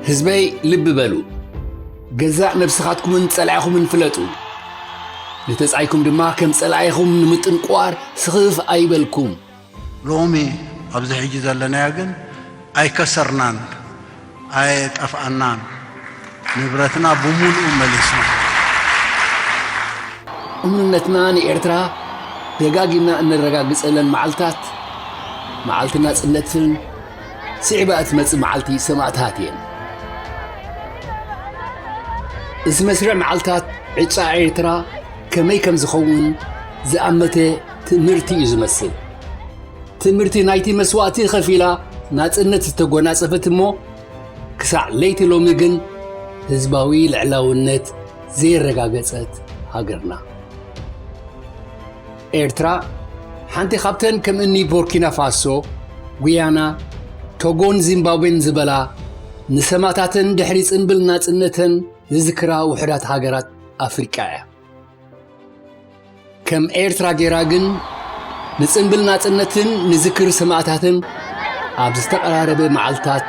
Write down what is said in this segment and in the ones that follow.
ህዝበይ ልብ በሉ ገዛእ ነፍስኻትኩምን ጸላይኹምን ፍለጡ ለተጻይኩም ድማ ከም ጸላይኹም ንምጥንቋር ስኽፍ ኣይበልኩም ሎሚ ኣብዚ ሕጂ ዘለናያ ግን ኣይከሰርናን ኣይጠፍአናን ንብረትና ብሙሉእ መሊስና እምነትና ንኤርትራ ደጋጊምና እንረጋግጸለን መዓልታት መዓልትና ጽነትን ስዕባት መጽእ መዓልቲ ሰማዕታት እየን እዚ መስርዕ መዓልታት ዕጫ ኤርትራ ከመይ ከም ዝኸውን ዝኣመተ ትምህርቲ እዩ ዝመስል ትምህርቲ ናይቲ መስዋዕቲ ኸፊላ ናጽነት ዝተጎናጸፈት እሞ ክሳዕ ለይቲ ሎሚ ግን ህዝባዊ ልዕላውነት ዘይረጋገጸት ሃገርና ኤርትራ ሓንቲ ኻብተን ከም እኒ ቦርኪና ፋሶ ጉያና ቶጎን ዚምባብዌን ዝበላ ንሰማዕታተን ድሕሪ ጽንብል ናጽነተን ዝዝክራ ውሕዳት ሃገራት ኣፍሪቃ እያ ከም ኤርትራ ጌራ ግን ንጽንብል ናጽነትን ንዝክር ሰማዕታትን ኣብ ዝተቐራረበ መዓልታት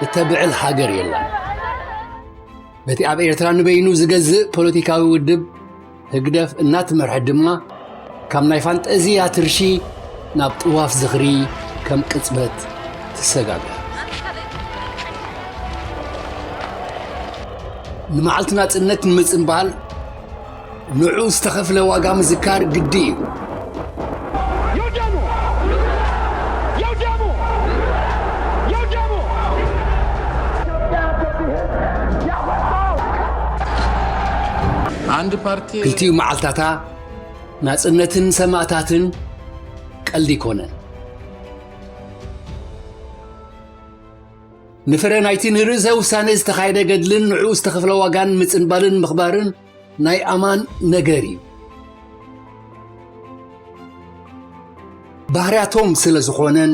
እተብዕል ሃገር የላን በቲ ኣብ ኤርትራ ንበይኑ ዝገዝእ ፖለቲካዊ ውድብ ህግደፍ እናትመርሐ ድማ ካብ ናይ ፋንጠዚያ ትርሺ ናብ ጥዋፍ ዝኽሪ ከም ቅጽበት ትሰጋገ ንመዓልቲ ናጽነት ንምጽንባል ንዑ ዝተኸፍለ ዋጋ ምዝካር ግዲ እዩ ክልቲኡ መዓልታታ ናጽነትን ሰማዕታትን ቀልዲ ይኮነን ንፍረ ናይቲ ንርእሰ ውሳነ ዝተኻየደ ገድልን ንዑ ዝተኸፍለ ዋጋን ምጽንባልን ምኽባርን ናይ ኣማን ነገር እዩ ባህርያቶም ስለ ዝኾነን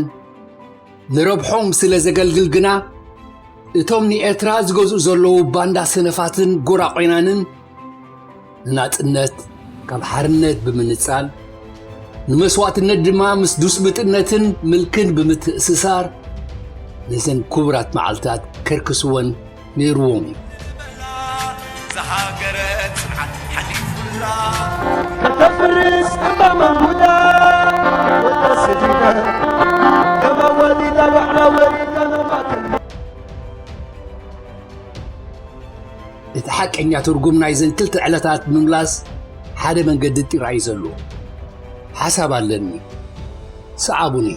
ንረብሖም ስለ ዘገልግል ግና እቶም ንኤርትራ ዝገዝኡ ዘለዉ ባንዳ ሰነፋትን ጎራ ቆይናንን ናጽነት ካብ ሓርነት ብምንጻል ንመስዋዕትነት ድማ ምስ ዱስብጥነትን ምልክን ብምትእስሳር ነዘን ክቡራት መዓልታት ከርክስወን ነይርዎም እዩ زهاجرت حليفنا كتفرس أمام الهدى والتسجيل كما ولد وعلى ولد نمات እትሓቀኛ ትርጉም ናይ ዘን ክልተ ዕለታት ምምላስ ሓደ መንገዲ ጥራይ ዘሎ ሓሳብ ኣለኒ ሰዓቡኒ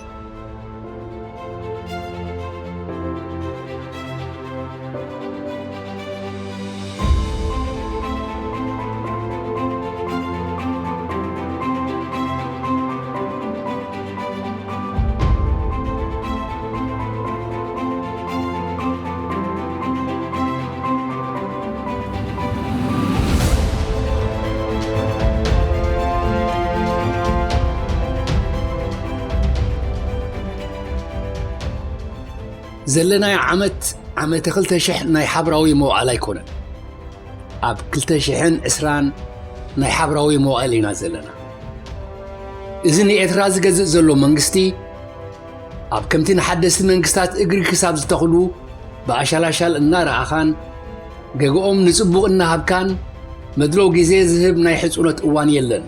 ዘለናይ ዓመት 2000 ናይ ሓብራዊ መዋዕል ኣይኮነን ኣብ 2020 ናይ ሓብራዊ መዋዕል ኢና ዘለና እዚ ንኤርትራ ዝገዝእ ዘሎ መንግስቲ ኣብ ከምቲ ንሓደስቲ መንግስታት እግሪ ክሳብ ዝተኽሉ ብኣሻላሻል እናረኣኻን ገግኦም ንጽቡቕ እናሃብካን መድለው ጊዜ ዝህብ ናይ ሕፁነት እዋን የለን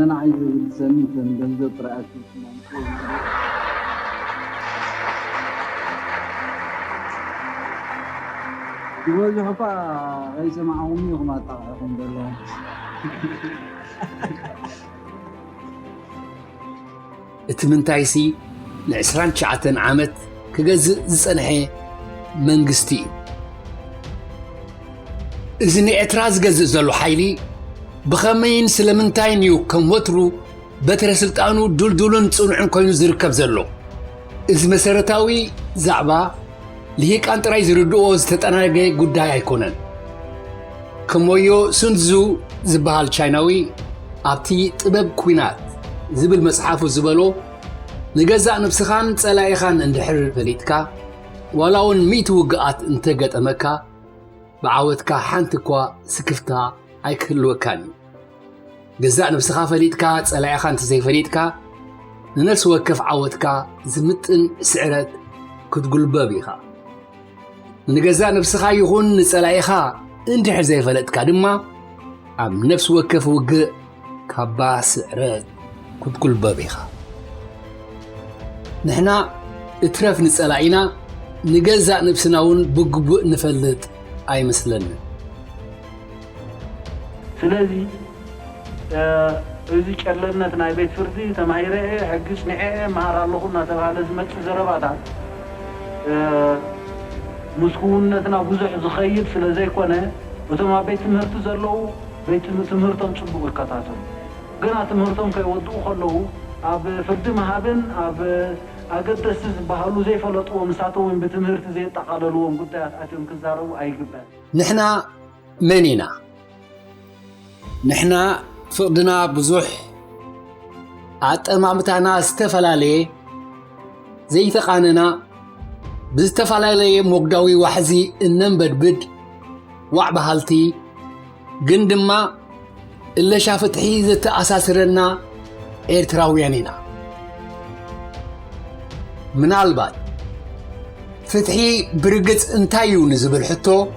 أنا عايز السنة تنجز رأسي يقول حبا ليس معهم يغمى طاعهم بالله اتمنتايسي ل29 عامت كجزء زنحي منجستي إذن اعتراض جزء زلو حيلي بخمين سلمنتاينيو كم وترو بتر سلطانو دولن تصنعن كوينو زركب زلو إذ مسارتاوي زعبا لهيك أنتراي زردوه زتتناغي قداي ايكونن كمويو سنزو زبال تشايناوي أبتي طبب كوينات زبل مسحافو زبلو نجزاء نفسخان تسلايخان اندحر فليتكا ولاون 100 وقعات انتقت أمكا بعاوتكا حانتكوا سكفتا أيكلوكاني جزاء نفسخا فليتكا تسلايخان تزي فليتكا ننفس وكف عاوتكا زمتن سعرت كتقول بابيخا نجزاء نفسخا يخون تسلايخا اندحر زي فليتكا دما عم نفس وكف وقع كابا سعرت كتقول بابيخا نحنا اترف نسألعينا نجزاء نفسناون بقبق نفلت أي مثلنا سلازي إذا كلمنا تناي بيت فردي تمايره حقش نحية مهار الله خلنا تبع لازمت زرباتها مسكون تنا بوزح زخيل سلازي كونه وتما بيت مهرت زلوا بيت مهرتهم شبوا بالقطعتهم قنا تمهرتهم كيودوا خلوا أب فرد مهابن أب أقدس بحالو زي فلطوا ومساتوا بتمهرت زي تقاللوا ومقدات أتيهم كزاروا أي قبال نحنا منينا نحنا فقدنا بزوح عطمامتنا استفلالي زي تقاننا بستفلالي مقداوي وحزي النمبدبد وعبهالتي قندما اللي شافت حيزة أساسرنا إيرتراويانينا من البعض فتحي برقت انتايو نزبل حتو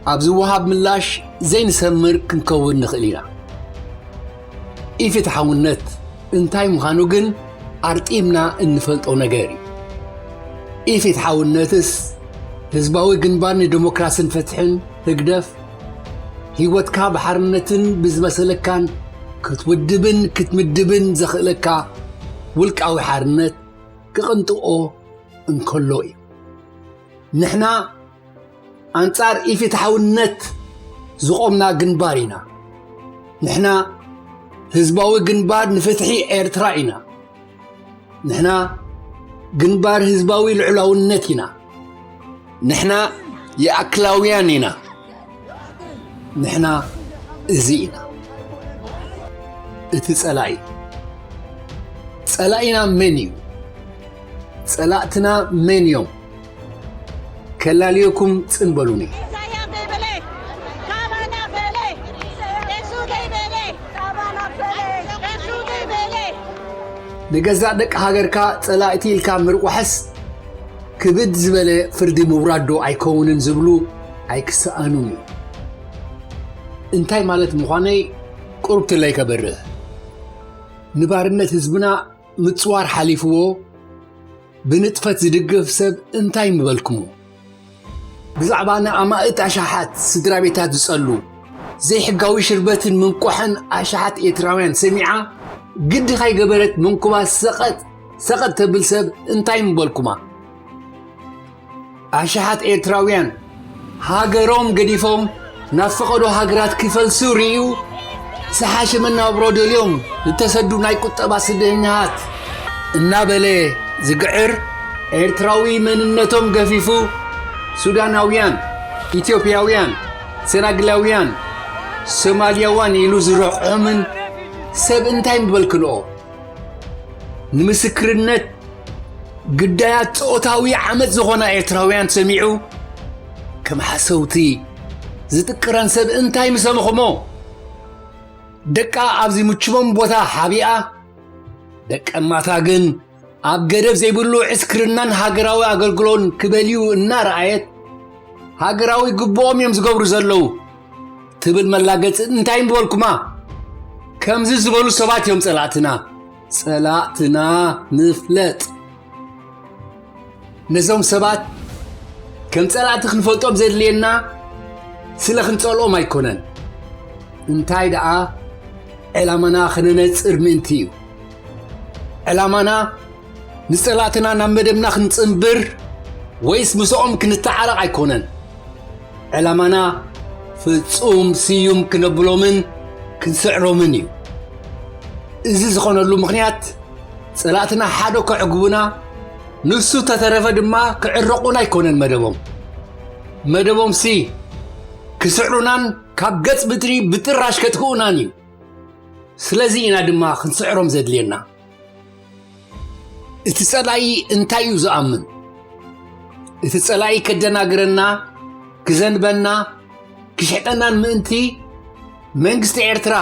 عبزوها بملاش زي نسمر كنكون نخلينا إفتحاو النت انتاي مخانوغن عرطيمنا انفلطو نغاري إفتحاو النتس هزباوي جنبان ديموكراسن فتحن تقدف هيوتكا بحرنتن بزمسلكان كتودبن كتمدبن زخلكا ولكاوي حرنت كقنطقو انكلوي نحنا أنصار إفتحاو النت زقومنا جنبارينا نحنا هزباوي جنبار نفتحي إيرتراينا نحنا جنبار هزباوي العلاو النتينا نحنا يأكلاويانينا نحنا زينا اتسألعي تسألعينا منيو تسألعتنا من يوم كلاليكم تنبلوني نجزع دك هاجركا تسألعتي الكامر وحس كبد زبالة فردي مورادو عيكونن زبلو عيكسانوني انتاي مالت مخاني قربت اللي كبره نبارنت هزبنا متصوار حليفوه بنتفت زدقف سب انتاي مبالكمو بزعبانا أمائت عشاحات سدرا بيتات زسألو زي حقاوي شربتن من قوحن عشاحات إتراوين سميعة قد خاي قبرت منكما سقط تبل سب انتاي مبالكما عشاحات إتراوين هاقروم قديفهم نافقدو هاقرات كيفل سوريو سحاش منا برودو اليوم لتسدو ناي كتبا سدهنهات النابلي زقعر إيرتراوي من النتوم قفيفو سوداناويان إثيوبياويان سنغلاويان سومالياوان يلو زرعومن سب انتايم ببالكلو نمسكر النت قدايات اوتاوي عمد زغونا إيرتراويان سميعو كم حسوتي زتكران سب انتايم سمخمو دكا عبزي مجمم بوتا حبيئة دكا ماتاقن عب قدب زي بلو عسكرنان هاقراوي اقلقلون كباليو النار عايت هاقراوي قبوهم يمزقبرو زلو تبل ملاقت انتايم بولكما كم زبالو سبات يوم صلاتنا نفلت نزوم سبات كم صلات خنفلطوم زي لينا سلا خنصلو ما يكونن انتاي دعا علامنا خننصر منتيو ዕላማና ንጸላእትና ናብ መደብና ክንጽንብር ወይስ ምስኦም ክንተዓረቕ ኣይኮነን ዕላማና ፍጹም ስዩም ክነብሎምን ክንስዕሮምን እዩ እዚ ዝኾነሉ ምኽንያት ጸላእትና ሓደ ክዕግቡና ንሱ ተተረፈ ድማ ክዕረቑና ኣይኮነን መደቦም ሲ ክስዕሩናን ካብ ገጽ ብጥሪ ብጥራሽ ከጥክኡናን እዩ ስለዚ ኢና ድማ ክንስዕሮም ዘድልየና እቲ ጸላኢ እንታይ እዩ ዝኣምን እቲ ጸላኢ ከደናግረና ክዘንበና ክሽሕጠናን ምእንቲ መንግስቲ ኤርትራ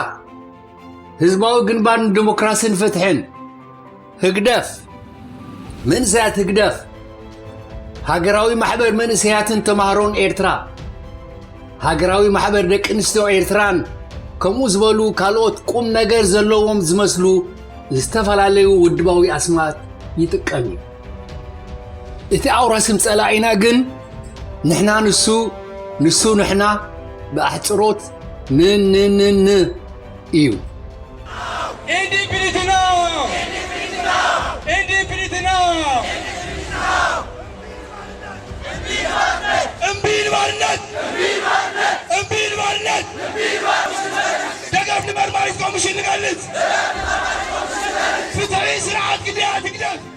ህዝባዊ ግንባር ዲሞክራሲን ፍትሕን ህግደፍ መንእሰያት ህግደፍ ሃገራዊ ማሕበር መንእሰያትን ተማሃሮን ኤርትራ ሃገራዊ ማሕበር ደቂ ኣንስትዮ ኤርትራን ከምኡ ዝበሉ ካልኦት ቁም ነገር ዘለዎም ዝመስሉ ዝተፈላለዩ ውድባዊ ኣስማት ይጥቀም እዩ እቲ ኣውራስም ጸላኢና ግን ንሕና ንሱ ንሕና ብኣሕጽሮት ን እዩ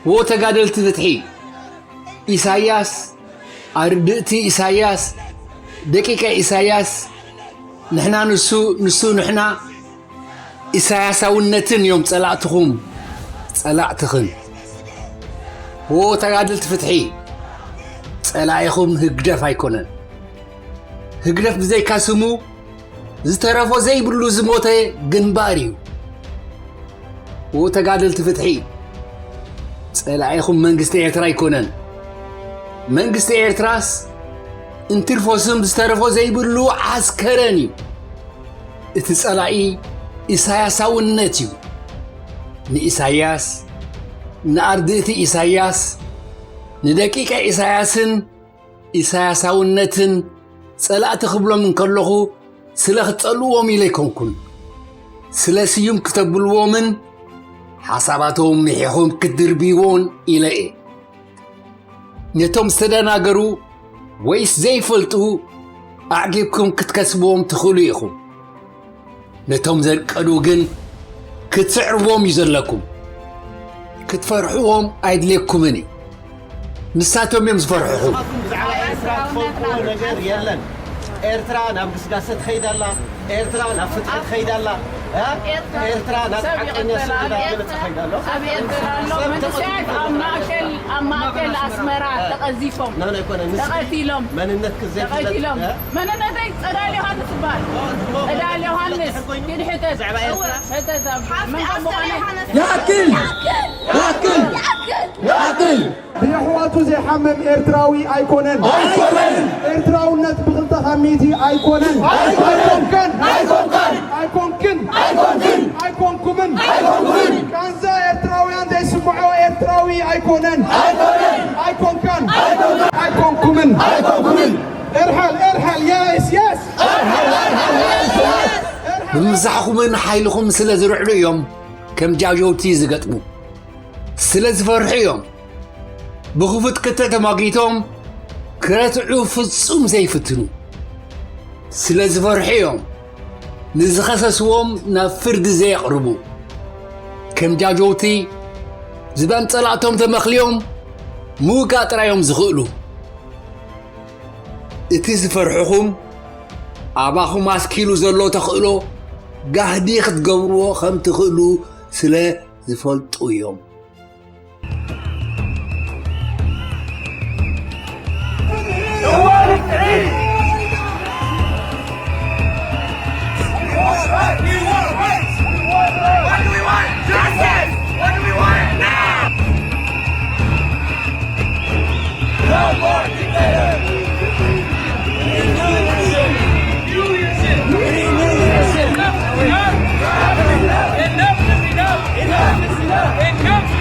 ወተጋደልቲ ፍትሒ ኢሳያስ ኣርድእቲ ኢሳያስ ደቂቀ ኢሳያስ ንሕና ንሱ ንሕና ኢሳያሳውነትን እዮም ጸላእትኹም ጸላእትኽን ወተጋደልቲ ፍትሒ ጸላኢኹም ህግደፍ ኣይኮነን ህግደፍ ብዘይካ ስሙ ዝተረፎ ዘይብሉ ዝሞተ ግንባር እዩ ወተጋደልቲ ፍትሒ ጸላኢኹም መንግስቲ ኤርትራ ኣይኮነን መንግስቲ ኤርትራስ እንትርፎስም ዝተረፎ ዘይብሉ ዓስከረን እዩ እቲ ጸላኢ ኢሳያሳውነት እዩ ንኢሳያስ ንኣርድእቲ ኢሳያስ ንደቂቀ ኢሳያስን ኢሳያሳውነትን ጸላእቲ ክብሎም እንከለኹ ስለ ክጸልዎም ኢለ ኣይኮንኩን ስለ ስዩም ክተብልዎምን ሓሳባቶም ምሒኹም ክትድርብይዎን ኢለ እየ ነቶም ዝተደናገሩ ወይስ ዘይፈልጡ ኣዕጊብኩም ክትከስብዎም ትኽእሉ ኢኹም ነቶም ዘንቀዱ ግን ክትስዕርዎም እዩ ዘለኩም ክትፈርሕዎም ኣይድልየኩምን እዩ ንሳቶም እዮም ዝፈርሑኹም ኤርትራ ናብ ግስጋሰት ኸይዳላ ኤርትራ ናብ ፍትሕት ኸይዳላ ኤርትራ ናብ ሓቀኛ ስምዳት ኸይዳሎ ኣብ ኤርትራ ኣሎ መንእሰያት ኣብ ማእከል ኣስመራ ተቐዚፎም ተቐቲሎም መንነት ክዘይተቐቲሎም መንነተይ ጸዳል ዮሃንስ ይበሃል ጸዳል ዮሃንስ ግን ሕተት ሕተት ያክል ብየሕዋቱ ዘይሓመም ኤርትራዊ ኣይኮነን ኤርትራውነት ብኽልተ ኸሚቲ ኣይኮነን ኣይኮንኩምን ካንዛ ኤርትራውያን ዘይስምዖ ኤርትራዊ ኣይኮነን ኣይኮንኩምን እርሓል የስ ብምዛሕኹምን ሓይልኹም ስለ ዝርዕሉ እዮም ከም ጃውጀውቲ ዝገጥሙ ስለ ዝፈርሑ እዮም ብኽፉት ክልተ ተማጊቶም ክረትዑ ፍጹም ዘይፍትኑ ስለ ዝፈርሑ እዮም ንዝኸሰስዎም ናብ ፍርዲ ዘየቕርቡ ከም ጃውጀውቲ ዝባን ጸላእቶም ተመኽልዮም ምውጋእ ጥራዮም ዝኽእሉ እቲ ዝፈርሑኹም ኣባኹም ኣስኪሉ ዘሎ ተኽእሎ ጋህዲ ክትገብርዎ ከም ትኽእሉ ስለ ዝፈልጡ እዮም Enough is enough! Enough is enough! Enough is enough!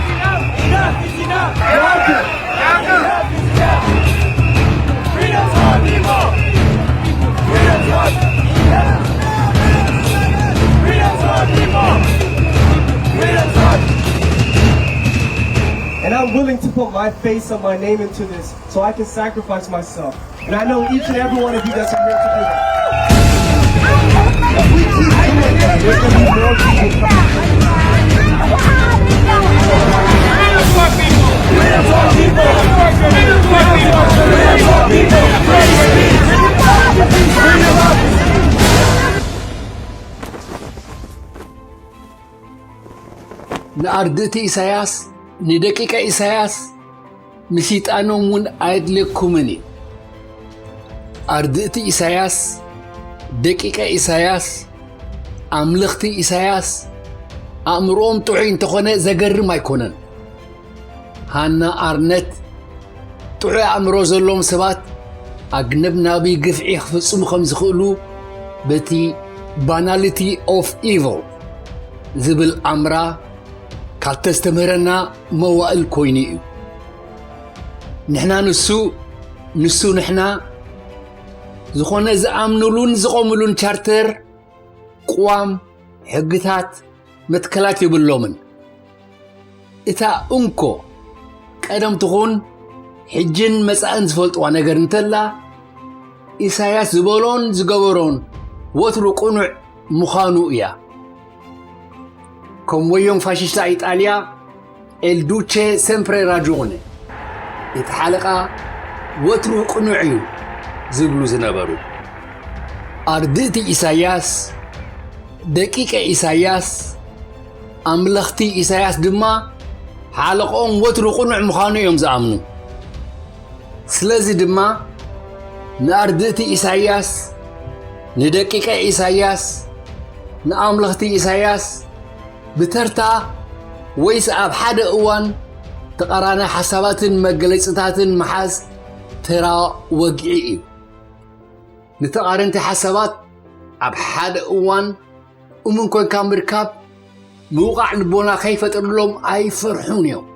And I'm willing to put my face and my name into this so I can sacrifice myself. And I know each and every one of you that's here today. If we keep doing that, there's going to be more people نأردتي إساياس ندقيق إساياس مسيت أنو من أيدلكمني أردتي إساياس دقيق إساياس أملختي إساياس أمروم تعين تخونة زقر ما يكونن هانا أرنت تعي أمرو زلوم سبات أجنب نابي قفعي خفصم خمس خلو بتي banality of evil زبل أمرا كالتستمرنا موائل كويني نحنا نسو نحنا زخونا زعامنولون زقوملون شارتر قوام حقتات متكلات يبلومن إتا أنكو كأدم تخون حجن مسأن زفلت وانا قرنتلا إساياس زبولون زقورون وطلو قنع مخانو إياه كم ويوم فاشيستا إيطاليا الدوتشي سمبري راجوني إتحالقا وطلو قنعيو زبلو زنبرو أردتي إساياس دقيقة إساياس أملختي إساياس دما حالقهم وطلو قنع مخانو يوم زعمنو سلازي دما نأردتي إساياس ندقيقة إساياس نأملختي إساياس بترتا ويس أب حد أوان تقرانا حسابات مجلسات محاز ترى وقعي نتقارنتي حسابات أب حد أوان وممكن كان بركاب موقع نبونا خيفة لهم أي فرحون يوم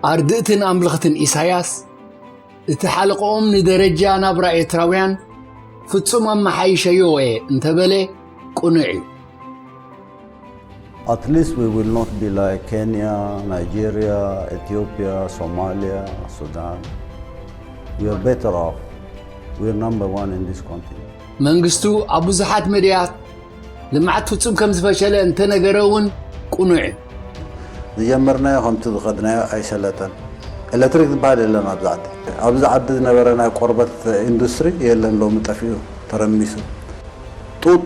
أردتن أملختن إساياس اتحالقهم ندرجة نبرا إتراويان فتسوم أما حيشة يوئي انتبالي قنعي At least we will not be like Kenya, Nigeria, Ethiopia, Somalia, Sudan. We are better off. We are number one in this continent. منغستو أبو زحات مديات لما عاد فتسوم كم زفاشلة انت نقرون قنعي زيامرنا يا خمت دخدنا أي سلطان. إلكتريك بالي لنا بزعدي. أبو زعد نبرنا قربة إندستري يلا لو متفيو ترميسو. توت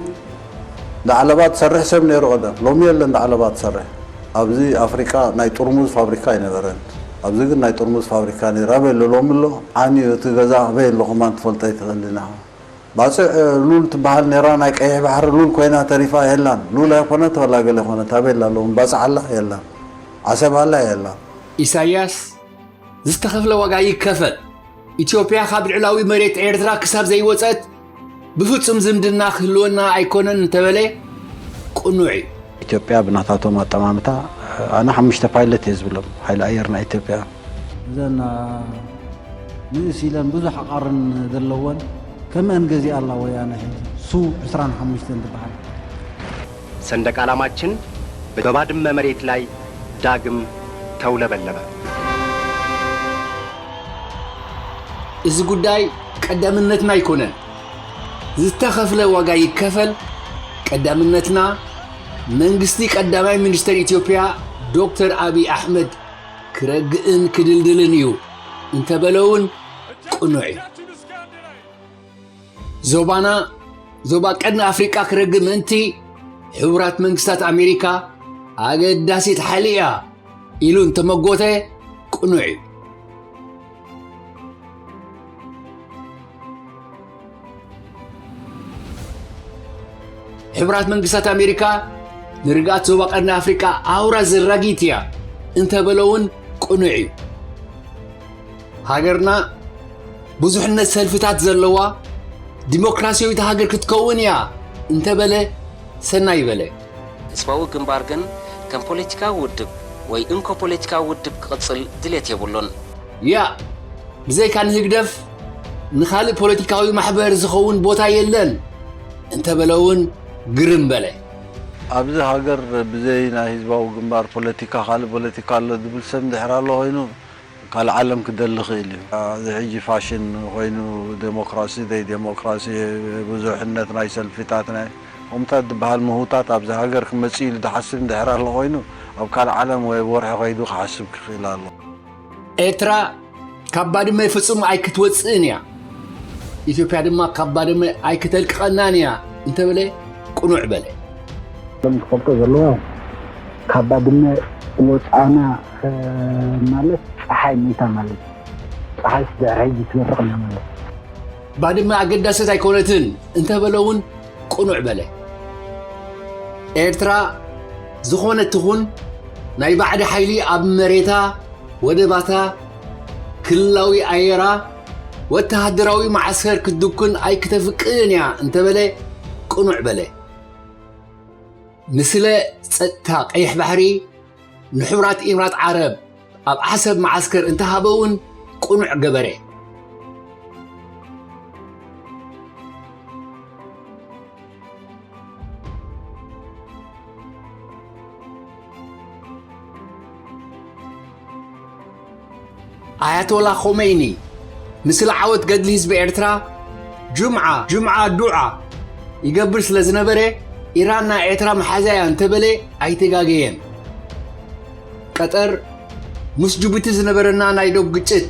دعلبات سرح سب نيرو غدا لو ميلا دعلبات سرح. أبزي أفريقيا ناي ترمز فابريكا ينبرن. أبزي ناي ترمز فابريكا نرابي لو ملو عني تجزا بين لقمان تفلتي تغلينا. بس لول تبعل نيران أي بحر لول كوينا تريفا يلا لول يكون ولا قال يكون تابع لهم بس على يلا عسب على يلا. إساياس زستخف لو وقعي كفل إثيوبيا خابر علاوي مريت إيرترا كسب زي وصت بفتسم زمدنا خلونا أيكونن تبلي قنوعي إثيوبيا بناتاتو ما تمامتا أنا حمشت بايلت يزبلهم هاي الأيرنا إثيوبيا إذن نسيلن بزح قرن دلون كمان جزي الله ويانا سو 15 تبعال ሰንደቅ ዓላማችን በባድመ መሬት ላይ ዳግም ተውለበለበ። እዚ ጉዳይ ቀዳምነትና ይኮነን ዝተኸፍለ ዋጋ ይከፈል ቀዳምነትና መንግስቲ ቀዳማይ ሚኒስትር ኢትዮጵያ ዶክተር አብይ አሕመድ ክረግእን ክድልድልን እዩ እንተበለውን ቁኑዕ ዞባ ቀድኒ አፍሪቃ ክረግእ ምእንቲ ሕቡራት መንግስታት አሜሪካ አገዳሲት ሓሊያ ኢሉ እንተመጎተ ቁኑዕ እዩ ሕቡራት መንግስታት አሜሪካ ንርጋት ዞባ ቀድኒ አፍሪቃ አውራ ዝራጊት እያ እንተበለውን ቁኑዕ እዩ ሃገርና ብዙሕነት ሰልፍታት ዘለዋ ዲሞክራሲያዊት ሃገር ክትከውን እያ እንተበለ ሰናይ ይበለ ህዝባዊ ግንባር ግን ከም ፖለቲካ ውድብ ወይ እንኮ ፖለቲካ ውድብ ክቅፅል ድሌት የብሎን ያ ብዘይካ ንህግደፍ ንኻልእ ፖለቲካዊ ማሕበር ዝኸውን ቦታ የለን እንተበለውን ግርም በለ ኣብዚ ሃገር ብዘይ ናይ ህዝባዊ ግንባር ፖለቲካ ካልእ ፖለቲካ ኣሎ ዝብል ሰብ እንድሕር ኣሎ ኮይኑ ካልእ ዓለም ክደሊ ክእል እዩ እዚ ሕጂ ፋሽን ኮይኑ ዴሞክራሲ ዘይ ዴሞክራሲ ብዙሕነት ናይ ሰልፊታት ናይ ከምታት ዝበሃል ምህውታት ኣብዚ ሃገር ክመፅእ ኢሉ ዝሓስብ እንድሕር ኣሎ ኮይኑ ኣብ ካልእ ዓለም ወይ ወርሒ ከይዱ ክሓስብ ክኽእል ኣሎ ኤርትራ ካብ ባድመ ፍጹም ኣይክትወፅእን እያ ኢትዮጵያ ድማ ካብ ባድመ ኣይክተልቅቐናን እያ እንተበለ ቁኑዕ በለ ለምትፈልጦ ዘለዎ ካብ ባድመ ወፃና ማለት ፀሓይ ሜታ ማለት ፀሓይ ስደረጅ ትበርቕና ማለት ባድመ ኣገዳሰት ኣይኮነትን እንተበለ እውን ቁኑዕ በለ ኤርትራ ዝኾነት ትኹን ናይ ባዕዲ ሓይሊ ኣብ መሬታ ወደባታ ክልላዊ ኣየራ ወተሃደራዊ ማዓስከር ክትድኩን ኣይክተፍቅን እያ እንተበለ ቁኑዕ በለ ምስለ ፀጥታ ቀይሕ ባሕሪ ንሕቡራት ኢምራት ዓረብ ኣብ ዓሰብ ማዓስከር እንተሃበውን ቁኑዕ ገበረ ኣያቶላ ኾሜይኒ ምስለ ዓወት ገድሊ ህዝቢ ኤርትራ ጁምዓ ዱዓ ይገብር ስለ ዝነበረ ኢራንና ኤርትራ መሓዛያ እንተበለ ኣይተጋገየን ቀጠር ምስ ጅቡቲ ዝነበረና ናይ ዶብ ግጭት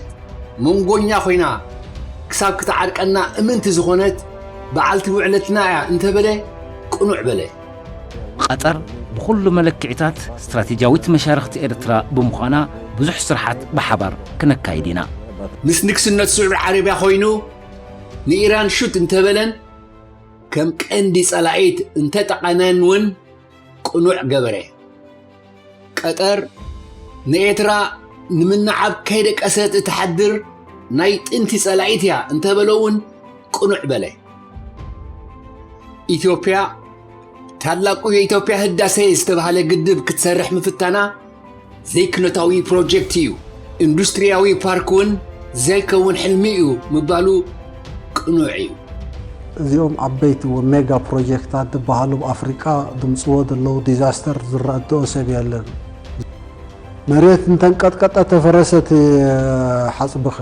መንጎኛ ኮይና ክሳብ ክትዓርቀና እምንቲ ዝኾነት በዓልቲ ውዕለትና እያ እንተበለ ቁኑዕ በለ ቀጠር ብኩሉ መለክዕታት ስትራቴጂያዊት መሻርክቲ ኤርትራ ብምዃና ብዙሕ ስራሓት ብሓባር ክነካይድ ኢና ምስ ንግስነት ስዑድ ዓረብያ ኮይኑ ንኢራን ሹት እንተበለን ከም ቀንዲ ጸላኢት እንተጠቐነን እውን ቁኑዕ ገበረ ቀጠር ንኤርትራ ንምንዓብ ከይደቀሰት እትሓድር ናይ ጥንቲ ጸላኢት እያ እንተበለ እውን ቁኑዕ በለ ኢትዮጵያ ታላቁ የኢትዮጵያ ህዳሴ ዝተባሃለ ግድብ ክትሰርሕ ምፍታና ዘይክነታዊ ፕሮጀክት እዩ ኢንዱስትሪያዊ ፓርክ እውን ዘይከውን ሕልሚ እዩ ምባሉ ቁኑዕ እዩ እዚኦም ዓበይቲ ሜጋ ፕሮጀክታት ዝበሃሉ ብኣፍሪቃ ድምፅዎ ዘለው ዲዛስተር ዝረአትኦ ሰብ የለን መሬት እንተንቀጥቀጠ ተፈረሰት ሓፅብኸ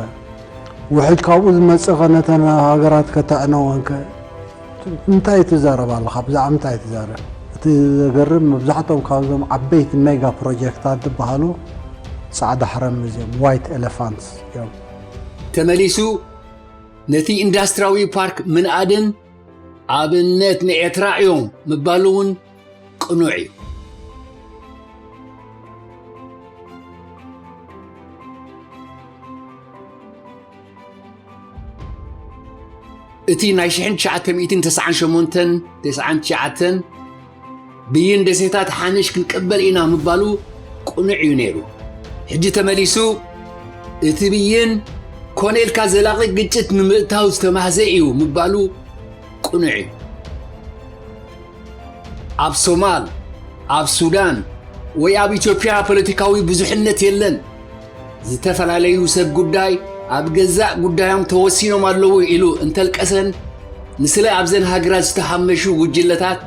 ውሕድ ካብኡ ዝመፅኸ ነተን ሃገራት ከተዕነወንከ እንታይ ትዛረብ ኣለኻ ብዛዕባ እንታይ ትዛረብ እቲ ዘገርም መብዛሕትኦም ካብዞም ዓበይቲ ሜጋ ፕሮጀክታት ዝበሃሉ ጻዕዳ ሕረም እዚኦም ዋይት ኤሌፋንትስ እዮም ተመሊሱ ነቲ ኢንዱስትሪያዊ ፓርክ ምንኣድን ኣብነት ንኤርትራ እዮም ምባሉ እውን ቁኑዕ እዩ እቲ ናይ 1998 ብይን ደሴታት ሓንሽ ክንቀበል ኢና ምባሉ ቁኑዕ እዩ ነይሩ ሕጂ ተመሊሱ እቲ ብይን ኮኔልካ ዘላቒ ግጭት ንምእታው ዝተማህዘ እዩ ምባሉ ቁኑዕ እዩ ኣብ ሶማል ኣብ ሱዳን ወይ ኣብ ኢትዮጵያ ፖለቲካዊ ብዙሕነት የለን ዝተፈላለዩ ሰብ ጉዳይ ኣብ ገዛእ ጉዳዮም ተወሲኖም ኣለዉ ኢሉ እንተልቀሰን ምስለ ኣብዘን ሃገራት ዝተሓመሹ ጉጅለታት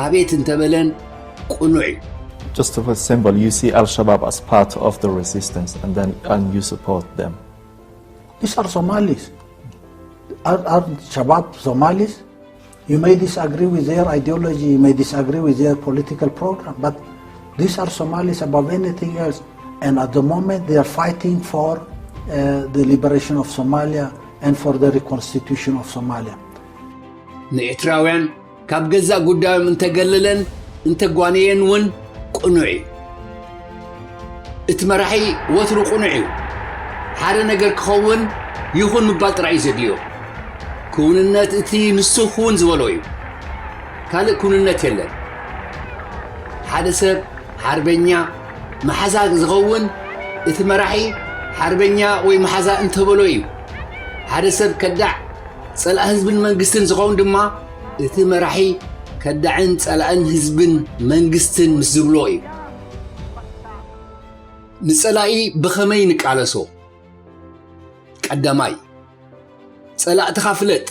ኣቤት እንተበለን ቁኑዕ እዩ Just for example, you see Al-Shabaab as part of the resistance and you support them. These are Somalis. Are Shabab Somalis? You may disagree with their ideology, you may disagree with their political program, but these are Somalis above anything else. And at the moment they are fighting for the liberation of Somalia and for the reconstitution of Somalia. ንኤርትራውያን ካብ ገዛእ ጉዳዮም እንተገለለን እንተጓነየን እውን ቁኑዕ እዩ እቲ መራሒ ወትሩ ቁኑዕ እዩ ሓደ ነገር ክኸውን ይኹን ምባል ጥራይ ዘድልዮ ክውንነት እቲ ንሱ ክውን ዝበሎ እዩ ካልእ ክውንነት የለን ሓደ ሰብ ሓርበኛ መሓዛ ዝኸውን እቲ መራሒ ሓርበኛ ወይ መሓዛ እንተበሎ እዩ ሓደ ሰብ ከዳዕ ጸላእ ህዝብን መንግስትን ዝኸውን ድማ እቲ መራሒ ከዳዕን ጸላእን ህዝብን መንግስትን ምስ ዝብሎ እዩ ንጸላኢ ብኸመይ ንቃለሶ ቀዳማይ ጸላእትኻ ፍለጥ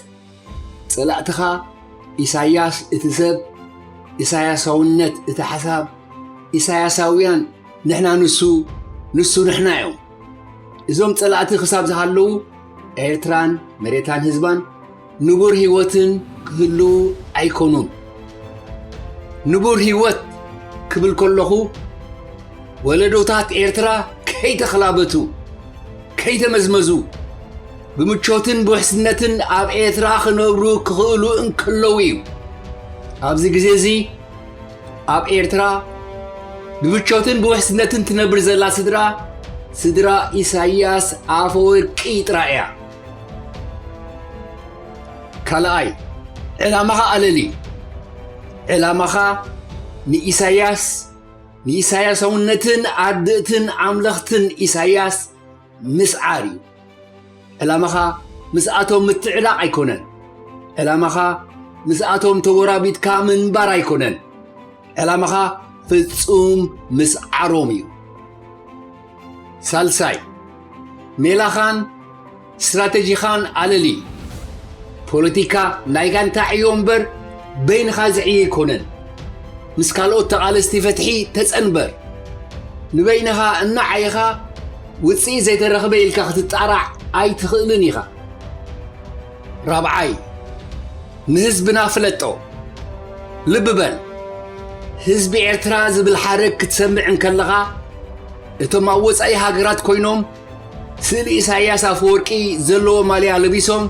ጸላእትኻ ኢሳያስ እቲ ሰብ ኢሳያሳውነት እቲ ሓሳብ ኢሳያሳውያን ንሕና ንሱ ንሕና እዮም እዞም ጸላእቲ ክሳብ ዝሃለዉ ኤርትራን መሬታን ህዝባን ንቡር ህይወትን ክህሉ ኣይኮኑን ንቡር ህይወት ክብል ከለኹ ወለዶታት ኤርትራ ከይተኸላበቱ ከይተመዝመዙ ብምቾትን ብውሕስነትን ኣብ ኤርትራ ክነብሩ ክኽእሉ እንከለዉ እዩ ኣብዚ ግዜ እዚ ኣብ ኤርትራ ብምቾትን ብውሕስነትን ትነብር ዘላ ስድራ ኢሳያስ ኣፈወርቂ ጥራይ እያ ካልኣይ ዕላማኻ ኣለሊ ዕላማኻ ንኢሳያሳውነትን ኣድእትን ኣምለኽትን ኢሳያስ ምስዓር እዩ ዕላማኻ ምስኣቶም ምትዕላቕ ኣይኮነን ዕላማኻ ምስኣቶም ተወራቢትካ ምንባር ኣይኮነን ዕላማኻ ፍጹም ምስዓሮም እዩ ሳልሳይ ሜላኻን ስትራቴጂኻን ኣለሊ ፖለቲካ ናይ ጋንታ ዕዮ እምበር በይንኻ ዝዕየ ኣይኮነን ምስ ካልኦት ተቓለስቲ ፈትሒ ተጸንበር ንበይንኻ እናዓይኻ ውፅኢት ዘይተረኽበ ኢልካ ክትጣራዕ ኣይትኽእልን ኢኻ ራብዓይ ንህዝብና ፍለጦ ልቢ በል ህዝቢ ኤርትራ ዝብል ሓረግ ክትሰምዕ እንከለኻ እቶም ኣብ ወፃኢ ሃገራት ኮይኖም ስእሊ ኢሳያስ ኣፈወርቂ ዘለዎ ማልያ ለቢሶም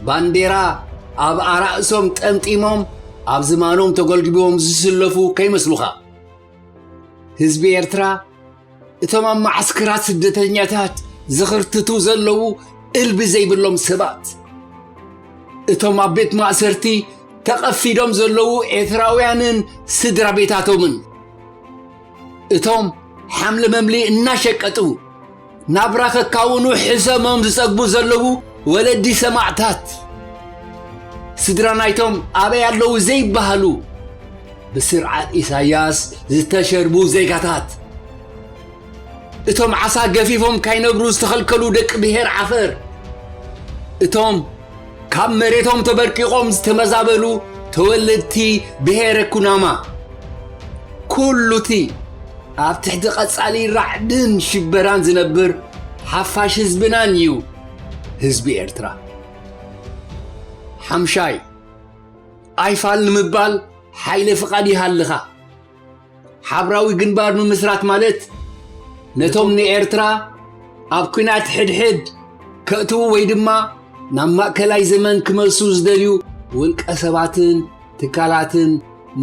ባንዴራ ኣብ ኣራእሶም ጠምጢሞም ኣብ ዝማኖም ተገልግቦም ዝስለፉ ከይመስሉኻ ህዝቢ ኤርትራ እቶም ኣብ ማዓስከራት ስደተኛታት ዝኽርትቱ ዘለዉ እልቢ ዘይብሎም ሰባት እቶም ኣብ ቤት ማእሰርቲ ተቐፊዶም ዘለዉ ኤርትራውያንን ስድራ ቤታቶምን እቶም ሓምለ መምሊ እናሸቀጡ ናብራ ከካውኑ ሕሰሞም ዝጸግቡ ዘለዉ ወለዲ ሰማዕታት ስድራ ናይቶም ኣበይ ኣለዉ ዘይበሃሉ ብስርዓት ኢሳያስ ዝተሸርቡ ዜጋታት እቶም ዓሳ ገፊፎም ካይነብሩ ዝተኸልከሉ ደቂ ብሔር ዓፈር እቶም ካብ መሬቶም ተበርቂቖም ዝተመዛበሉ ተወለድቲ ብሔረ ኩናማ ኩሉቲ ኣብ ትሕቲ ቐጻሊ ራዕድን ሽበራን ዝነብር ሓፋሽ ህዝብናን እዩ ህዝቢ ኤርትራ ሓምሻይ ኣይፋል ንምባል ሓይለ ፍቓድ ይሃልኻ ሓብራዊ ግንባር ምምስራት ማለት ነቶም ንኤርትራ ኣብ ኩናት ሕድሕድ ከእትዉ ወይ ድማ ናብ ማእከላይ ዘመን ክመልሱ ዝደልዩ ውልቀ ሰባትን ትካላትን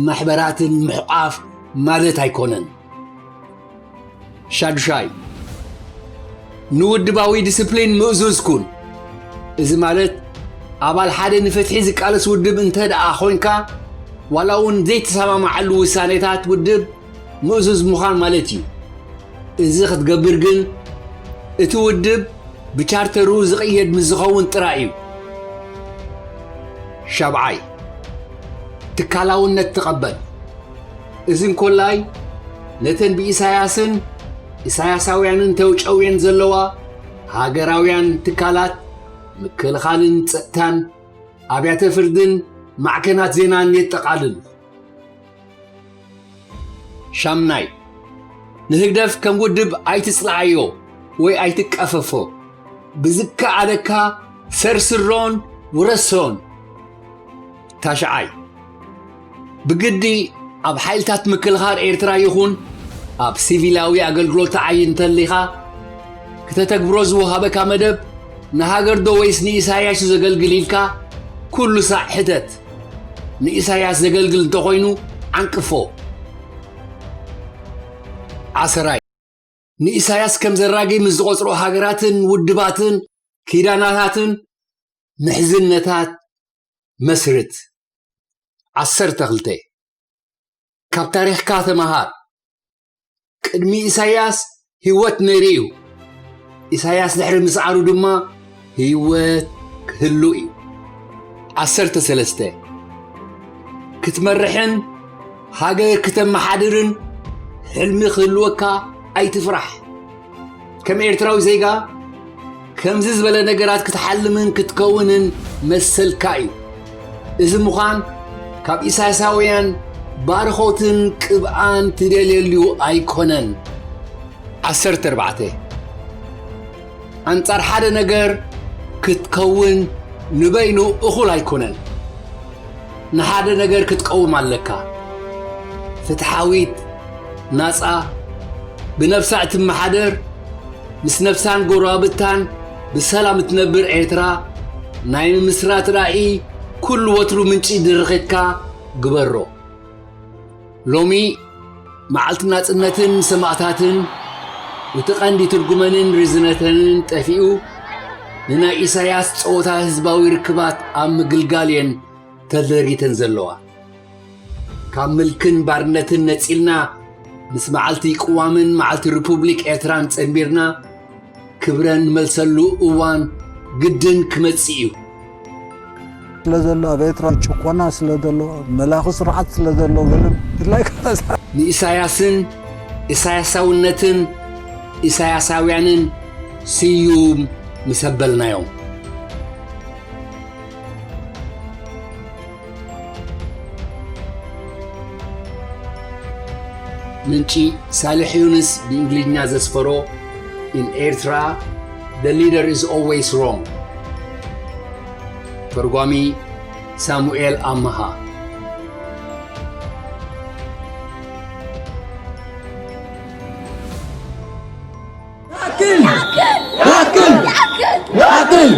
ማሕበራትን ምሕቋፍ ማለት ኣይኮነን ሻድሻይ ንውድባዊ ዲስፕሊን ምእዙዝ ኩን እዚ ማለት ኣባል ሓደ ንፍትሒ ዝቃለስ ውድብ እንተ ደኣ ኾይንካ ዋላ እውን ዘይተሰማምዓሉ ውሳኔታት ውድብ ምእዙዝ ምዃን ማለት እዩ እዚ ክትገብር ግን እቲ ውድብ ብቻርተሩ ዝቕየድ ምስ ዝኸውን ጥራይ እዩ ሻብዓይ ትካላውነት ትቐበል እዚ እንኮላይ ነተን ብኢሳያስን ኢሳያሳውያንን ተውጨውየን ዘለዋ ሃገራውያን ትካላት ምክልኻልን ፀጥታን ኣብያተ ፍርድን ማዕከናት ዜናን የጠቓልል ሻምናይ ንህግደፍ ከም ውድብ ኣይትጽልዓዮ ወይ ኣይትቀፈፎ ብዝከኣለካ ሰርስሮን ውረሶን ታሽዓይ ብግዲ ኣብ ሓይልታት ምክልኻል ኤርትራ ይኹን ኣብ ሲቪላዊ ኣገልግሎት ተዓይን ተሊኻ ክተተግብሮ ዝወሃበካ መደብ ንሃገር ዶ ወይስ ንኢሳያስ ዘገልግል ኢልካ ኩሉ ሳዕ ሕተት ንኢሳያስ ዘገልግል እንተኾይኑ ዓንቅፎ ዓሰራይ ንኢሳያስ ከም ዘራጊ ምስ ዝቖፅሮ ሃገራትን ውድባትን ኪዳናታትን ምሕዝነታት መስርት 12 ካብ ታሪኽካ ተመሃር ቅድሚ ኢሳያስ ህይወት ነይሩ እዩ ኢሳያስ ድሕሪ ምስዓሩ ድማ ህይወት ክህሉ እዩ 13 ክትመርሕን ሃገር ክተመሓድርን ሕልሚ ክህልወካ ኣይትፍራሕ ከም ኤርትራዊ ዜጋ ከምዚ ዝበለ ነገራት ክትሓልምን ክትከውንን መሰልካ እዩ እዚ ምዃን ካብ ኢሳያሳውያን ባርኾትን ቅብኣን ትደልየሉ ኣይኮነን። 14 ኣንጻር ሓደ ነገር ክትከውን ንበይኑ እኹል ኣይኮነን። ንሓደ ነገር ክትቀውም ኣለካ። ፍትሓዊት ናፃ ብነፍሳ እትመሓደር ምስ ነፍሳን ጎረባብታን ብሰላም እትነብር ኤርትራ ናይ ምምስራት ራእይ ኩሉ ወትሩ ምንጪ ድርኺትካ ግበሮ። ሎሚ መዓልቲ ናጽነትን ሰማዕታትን እቲ ቀንዲ ትርጉመንን ርዝነተንን ጠፊኡ ንናይ ኢሳያስ ጸወታ ህዝባዊ ርክባት ኣብ ምግልጋል እየን ተዘሪተን ዘለዋ። ካብ ምልክን ባርነትን ነጺልና ምስ መዓልቲ ቅዋምን መዓልቲ ሪፑብሊክ ኤርትራን ጸንቢርና ክብረን ንመልሰሉ እዋን ግድን ክመጽእ እዩ። ስለ ዘሎ ኣብ ኤርትራ ጭቆና ስለ ዘሎ መላኺ ስርዓት ስለ ዘሎ ገለም ድላይ ንኢሳያስን ኢሳያሳውነትን ኢሳያሳውያንን ስዩም ምሰበልናዮም። ምንጪ ሳልሕ ዩንስ ብእንግሊዝኛ ዘስፈሮ In Eritrea, the leader is always wrong. ተርጓሚ ሳሙኤል አመሃ። ያክል